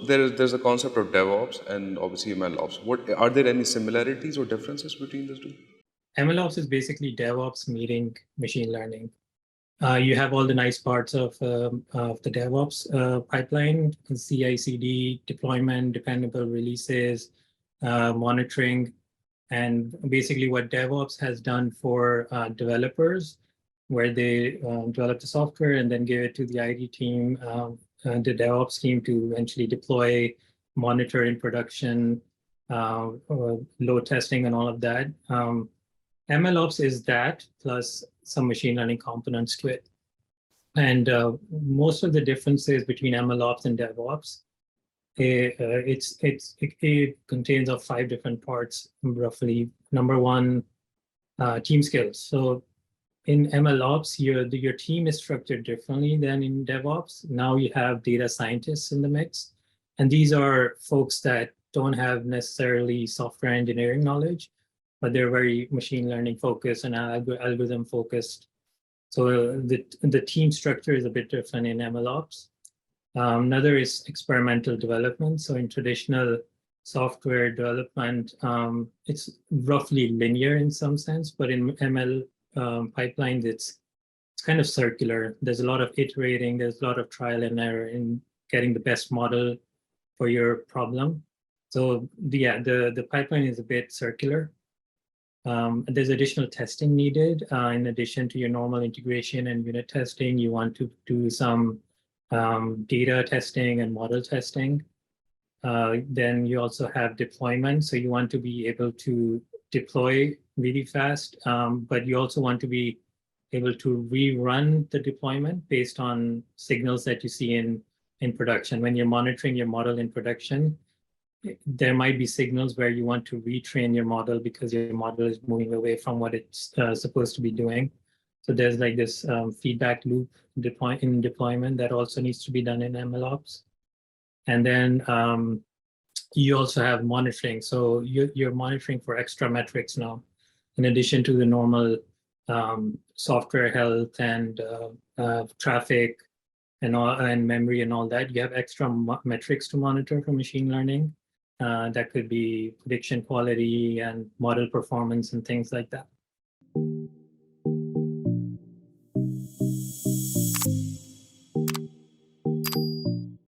There's a concept of DevOps and obviously MLOps. What are there any similarities or differences between the two? MLOps is basically DevOps meeting machine learning. You have all the nice parts of the DevOps pipeline, CI/CD, deployment, dependable releases, monitoring, and basically what DevOps has done for developers, where they develop the software and then give it to the IT team, the DevOps team to eventually deploy, monitor in production, load testing, and all of that. MLOps is that plus some machine learning components to it. And most of the differences between MLOps and DevOps, it contains of 5 different parts, roughly. Number one, team skills. So in MLOps, your team is structured differently than in DevOps. Now you have data scientists in the mix. And these are folks that don't have necessarily software engineering knowledge, but they're very machine learning focused and algorithm focused. So the team structure is a bit different in MLOps. Another is experimental development. So in traditional software development, it's roughly linear in some sense, but in ML pipelines, it's kind of circular. There's a lot of iterating, there's a lot of trial and error in getting the best model for your problem. So the pipeline is a bit circular. There's additional testing needed. In addition to your normal integration and unit testing, you want to do some data testing and model testing. Then you also have deployment. So you want to be able to deploy really fast, but you also want to be able to rerun the deployment based on signals that you see in production. When you're monitoring your model in production, there might be signals where you want to retrain your model because your model is moving away from what it's supposed to be doing. So there's like this feedback loop in deployment that also needs to be done in MLOps. And then you also have monitoring. So you're monitoring for extra metrics now, in addition to the normal software health and traffic and memory and all that. You have extra metrics to monitor for machine learning. That could be prediction quality and model performance and things like that.